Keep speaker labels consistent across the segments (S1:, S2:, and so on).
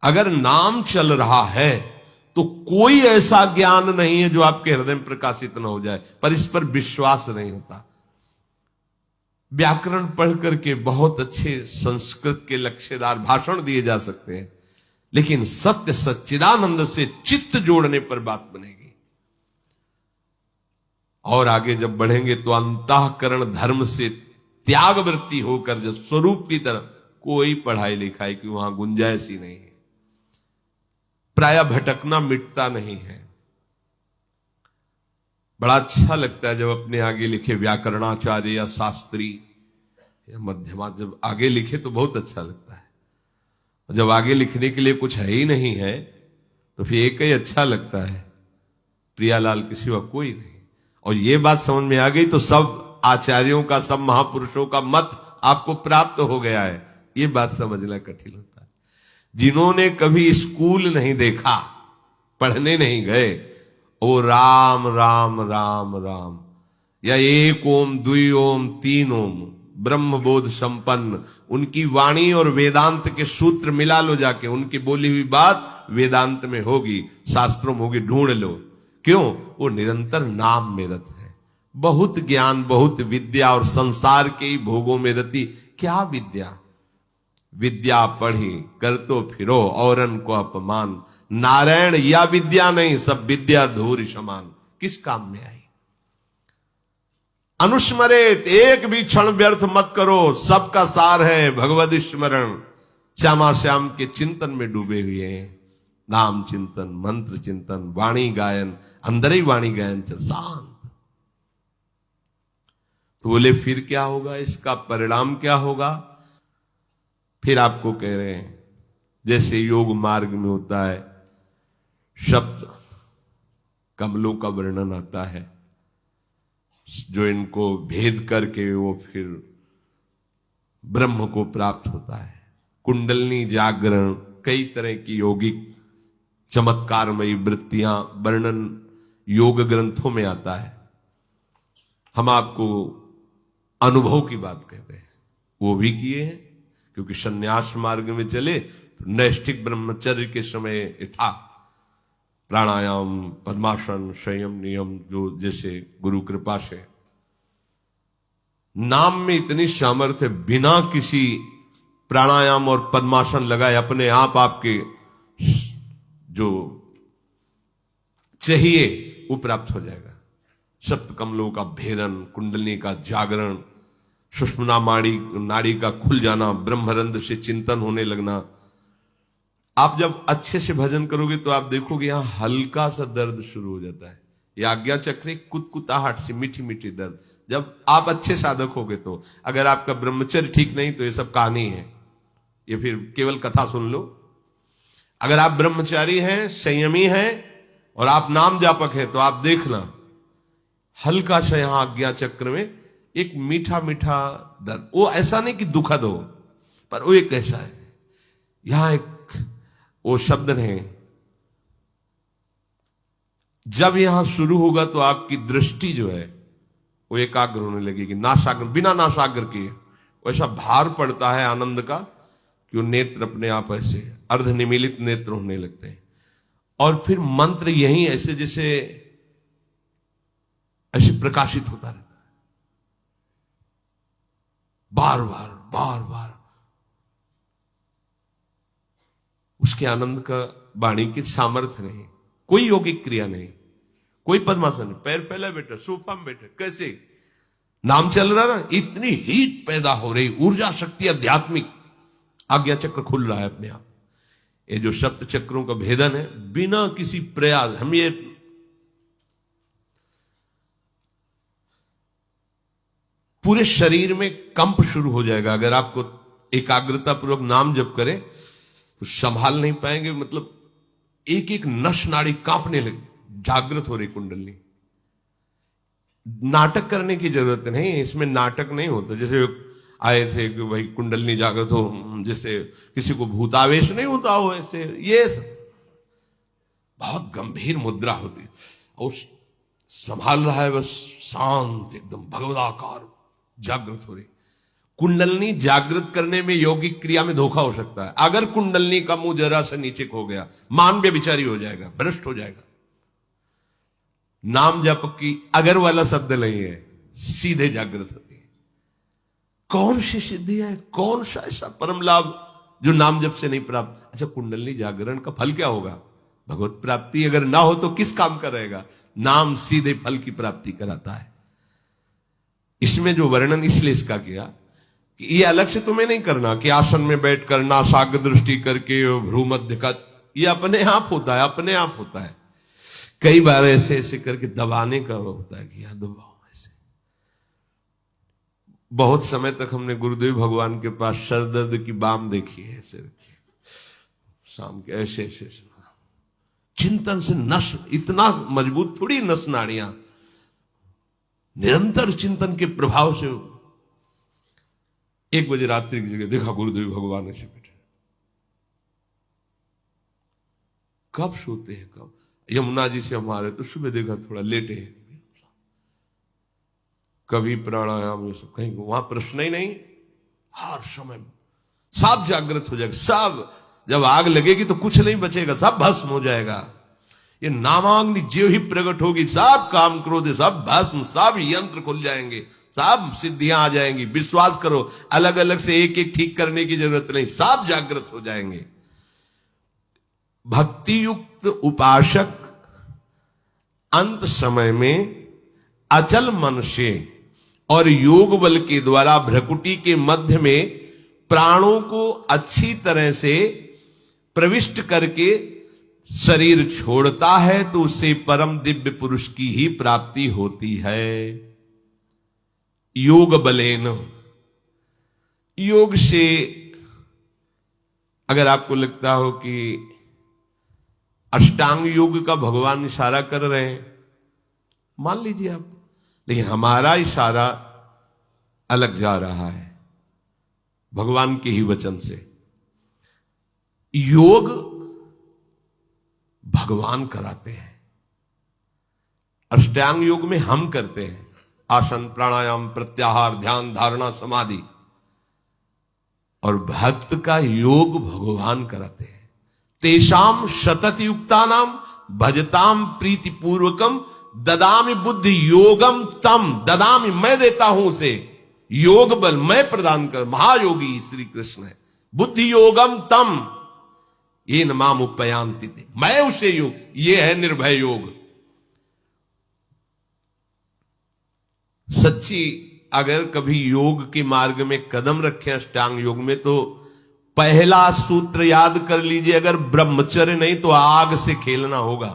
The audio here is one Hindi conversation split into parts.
S1: अगर नाम चल रहा है तो कोई ऐसा ज्ञान नहीं है जो आपके हृदय में प्रकाशित न हो जाए, पर इस पर विश्वास नहीं होता। व्याकरण पढ़ करके बहुत अच्छे संस्कृत के लक्ष्यदार भाषण दिए जा सकते हैं, लेकिन सत्य सच्चिदानंद से चित्त जोड़ने पर बात बनेगी। और आगे जब बढ़ेंगे तो अंतःकरण धर्म से त्याग वृत्ति होकर जब स्वरूप की तरफ, कोई पढ़ाई लिखाई की वहां गुंजाइश ही नहीं है। प्राय भटकना मिटता नहीं है। बड़ा अच्छा लगता है जब अपने आगे लिखे व्याकरणाचार्य या शास्त्री या मध्यमा जब आगे लिखे तो बहुत अच्छा लगता है। जब आगे लिखने के लिए कुछ है ही नहीं है तो फिर एक ही अच्छा लगता है, प्रियालाल के सिवा कोई नहीं। और ये बात समझ में आ गई तो सब आचार्यों का, सब महापुरुषों का मत आपको प्राप्त हो गया है। ये बात समझना कठिन होता है। जिन्होंने कभी स्कूल नहीं देखा, पढ़ने नहीं गए, ओ राम राम राम राम या एक ओम द्वि ओम तीन ओम ब्रह्म बोध संपन्न, उनकी वाणी और वेदांत के सूत्र मिला लो जाके, उनकी बोली हुई बात वेदांत में होगी, शास्त्रों में होगी, ढूंढ लो। क्यों? वो निरंतर नाम में रत है। बहुत ज्ञान, बहुत विद्या और संसार के ही भोगों में रति। क्या विद्या? विद्या पढ़ी कर तो फिरो औरन को अपमान, नारायण या विद्या नहीं, सब विद्या धूर समान। किस काम में आई? अनुस्मरित, एक भी क्षण व्यर्थ मत करो, सबका सार है भगवद स्मरण। श्यामा श्याम के चिंतन में डूबे हुए हैं। नाम चिंतन, मंत्र चिंतन, वाणी गायन, अंदर ही वाणी गायन चल शांत। तो बोले फिर क्या होगा, इसका परिणाम क्या होगा? फिर आपको कह रहे हैं जैसे योग मार्ग में होता है, शब्द कमलों का वर्णन आता है, जो इनको भेद करके वो फिर ब्रह्म को प्राप्त होता है। कुंडलनी जागरण, कई तरह की योगिक चमत्कारमयी वृत्तियां वर्णन योग ग्रंथों में आता है। हम आपको अनुभव की बात कहते हैं, वो भी किए हैं, क्योंकि संन्यास मार्ग में चले तो नैष्ठिक ब्रह्मचर्य के समय था प्राणायाम, पद्मासन, संयम, नियम, जो जैसे गुरु कृपा से नाम में इतनी सामर्थ्य, बिना किसी प्राणायाम और पद्मासन लगाए अपने आप आपके जो चाहिए वो प्राप्त हो जाएगा। सप्त कमलों का भेदन, कुंडली का जागरण, सुषुम्ना नाड़ी का खुल जाना, ब्रह्मरंध्र से चिंतन होने लगना। आप जब अच्छे से भजन करोगे तो आप देखोगे यहां हल्का सा दर्द शुरू हो जाता है। ये आज्ञा चक्र कुतकुताहट से मीठी मीठी दर्द। जब आप अच्छे साधक होगे तो, अगर आपका ब्रह्मचर्य ठीक नहीं तो ये सब कहानी है, ये फिर केवल कथा सुन लो। अगर आप ब्रह्मचारी हैं, संयमी हैं और आप नाम जापक हैं तो आप देखना हल्का सा यहां आज्ञा चक्र में एक मीठा मीठा दर्द। वो ऐसा नहीं कि दुखद हो, पर वो एक ऐसा है, यहां एक वो शब्द नहीं। जब यहां शुरू होगा तो आपकी दृष्टि जो है वो एकाग्र होने लगेगी, नासाग्र, बिना नासाग्र किए वैसा भार पड़ता है आनंद का कि वो नेत्र अपने आप ऐसे अर्धनिमीलित नेत्र होने लगते हैं। और फिर मंत्र यही ऐसे जैसे ऐसे प्रकाशित होता रहता है, बार बार बार बार। उसके आनंद का वाणी की सामर्थ्य नहीं, कोई यौगिक क्रिया नहीं, कोई पद्मासन नहीं, पैर फैला बैठे, सोफा में बैठे, कैसे नाम चल रहा ना, इतनी हीट पैदा हो रही, ऊर्जा शक्ति आध्यात्मिक, आज्ञा चक्र खुल रहा है अपने आप। ये जो सप्त चक्रों का भेदन है, बिना किसी प्रयास, हम ये पूरे शरीर में कंप शुरू हो जाएगा। अगर आपको एकाग्रता पूर्वक नाम जप करे तो संभाल नहीं पाएंगे, मतलब एक एक नस नाड़ी कांपने लगे, जागृत हो रही कुंडली। नाटक करने की जरूरत नहीं, इसमें नाटक नहीं होता। जैसे आए थे कि भाई कुंडली जागृत हो, जैसे किसी को भूतावेश नहीं होता हो, ऐसे ये बहुत गंभीर मुद्रा होती है, और संभाल रहा है बस शांत एकदम भगवदाकार, जागृत हो रही। कुंडलनी जागृत करने में यौगिक क्रिया में धोखा हो सकता है। अगर कुंडलनी का मुंह जरा सा नीचे खो गया, मान व्यभिचारी हो जाएगा, भ्रष्ट हो जाएगा। नाम जप की अगर वाला शब्द नहीं है, सीधे जागृत होती है। कौन सी सिद्धि है, कौन सा ऐसा परम लाभ जो नाम जप से नहीं प्राप्त? अच्छा, कुंडलनी जागरण का फल क्या होगा? भगवत प्राप्ति। अगर ना हो तो किस काम का रहेगा? नाम सीधे फल की प्राप्ति कराता है। इसमें जो वर्णन इसलिए इसका किया कि ये अलग से तुम्हें नहीं करना कि आसन में बैठकर नासाग्र दृष्टि करके भ्रू मध्य का, ये अपने आप होता है, अपने आप होता है। कई बार ऐसे ऐसे करके दबाने का होता है कि यहां दबाओ ऐसे। बहुत समय तक हमने गुरुदेव भगवान के पास सर दर्द की बाम देखी है, ऐसे रखी शाम के ऐसे ऐसे चिंतन से नस, इतना मजबूत थोड़ी नस नाड़ियां, निरंतर चिंतन के प्रभाव से 1 बजे रात्रि की जगह देखा गुरुदेव भगवान ऐसे बैठे। कब सोते हैं, कब यमुना जी से हमारे तो सुबह देखा थोड़ा लेटे हैं, कभी प्राणायाम ये सब, कहीं वहां प्रश्न ही नहीं। हर समय सब जागृत हो जाएगा, सब। जब आग लगेगी तो कुछ नहीं बचेगा, सब भस्म हो जाएगा। ये नामाग्नि ज्यों ही प्रकट होगी, सब काम क्रोध सब भस्म, सब यंत्र खुल जाएंगे, सब सिद्धियां आ जाएंगी। विश्वास करो, अलग अलग से एक एक ठीक करने की जरूरत नहीं, सब जागृत हो जाएंगे। भक्ति युक्त उपासक अंत समय में अचल मन से और योग बल के द्वारा भ्रकुटी के मध्य में प्राणों को अच्छी तरह से प्रविष्ट करके शरीर छोड़ता है, तो उससे परम दिव्य पुरुष की ही प्राप्ति होती है। योग बलेन, योग से अगर आपको लगता हो कि अष्टांग योग का भगवान इशारा कर रहे हैं, मान लीजिए आप, लेकिन हमारा इशारा अलग जा रहा है भगवान के ही वचन से। योग भगवान कराते हैं, अष्टांग योग में हम करते हैं, आसन प्राणायाम प्रत्याहार ध्यान धारणा समाधि, और भक्त का योग भगवान कराते हैं। तेषाम शतत युक्ता नाम भजताम प्रीति पूर्वकम ददामि बुद्धि योगम तम, ददामि मैं देता हूं उसे, योग बल मैं प्रदान कर, महायोगी श्री कृष्ण है। बुद्धि योगम तम ये नमाम उपयांति, मैं उसे योग, ये है निर्भय योग। सच्ची अगर कभी योग के मार्ग में कदम रखें अष्टांग योग में, तो पहला सूत्र याद कर लीजिए, अगर ब्रह्मचर्य नहीं तो आग से खेलना होगा।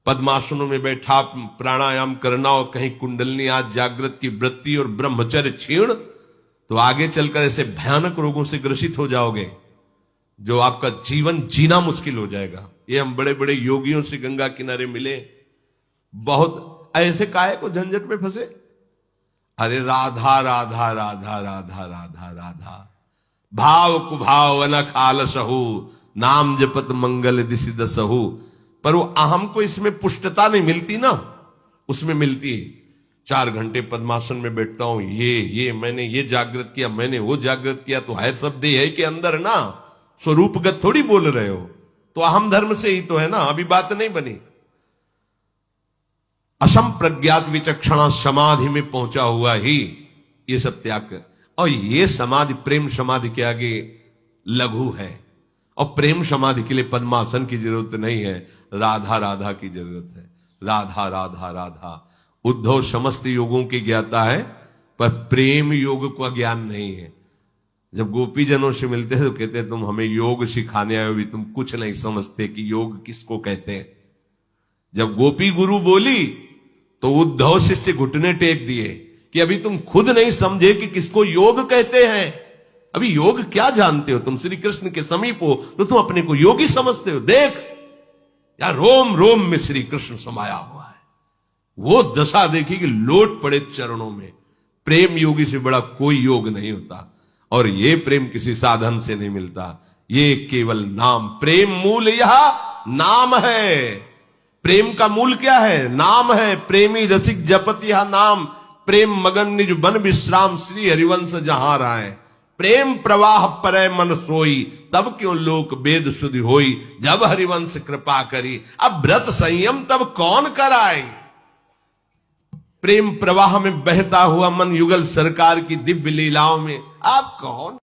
S1: पद्मासनों में बैठा प्राणायाम करना और कहीं कुंडलनी आज जागृत की वृत्ति और ब्रह्मचर्य क्षीण, तो आगे चलकर ऐसे भयानक रोगों से ग्रसित हो जाओगे जो आपका जीवन जीना मुश्किल हो जाएगा। ये हम बड़े बड़े योगियों से गंगा किनारे मिले, बहुत ऐसे काहे को झंझट में फंसे। अरे राधा राधा राधा राधा राधा राधा, भाव कुभाव अनख आलसहु, नाम जपत मंगल दिशि दसहु। पर वो अहम को इसमें पुष्टता नहीं मिलती ना, उसमें मिलती है 4 घंटे पद्मासन में बैठता हूं, ये मैंने ये जागृत किया, मैंने वो जागृत किया, तो है सब देह है के अंदर ना, स्वरूपगत थोड़ी बोल रहे हो, तो अहम धर्म से ही तो है ना, अभी बात नहीं बनी। असम प्रज्ञात विचक्षणा समाधि में पहुंचा हुआ ही ये सब त्याग कर, और ये समाधि प्रेम समाधि के आगे लघु है, और प्रेम समाधि के लिए पद्मासन की जरूरत नहीं है, राधा राधा की जरूरत है। राधा राधा राधा। उद्धव समस्त योगों की ज्ञाता है, पर प्रेम योग का ज्ञान नहीं है। जब गोपी जनों से मिलते हैं तो कहते हैं तुम हमें योग सिखाने आए हो, भी तुम कुछ नहीं समझते कि योग किसको कहते हैं। जब गोपी गुरु बोली तो उद्धव शिष्य घुटने टेक दिए कि अभी तुम खुद नहीं समझे कि किसको योग कहते हैं। अभी योग क्या जानते हो? तुम श्री कृष्ण के समीप हो तो तुम अपने को योगी समझते हो। देख यार, रोम रोम में श्री कृष्ण समाया हुआ है। वो दशा देखी कि लोट पड़े चरणों में। प्रेम योगी से बड़ा कोई योग नहीं होता, और ये प्रेम किसी साधन से नहीं मिलता, ये केवल नाम। प्रेम मूल यह नाम है। प्रेम का मूल क्या है? नाम है। प्रेमी रसिक जपत यह नाम, प्रेम मगन निज बन विश्राम श्री हरिवंश जहां राय। प्रेम प्रवाह परै मन सोई तब क्यों लोक वेद सुधि होई। जब हरिवंश कृपा करी अब व्रत संयम तब कौन कराए। प्रेम प्रवाह में बहता हुआ मन युगल सरकार की दिव्य लीलाओं में आप कौन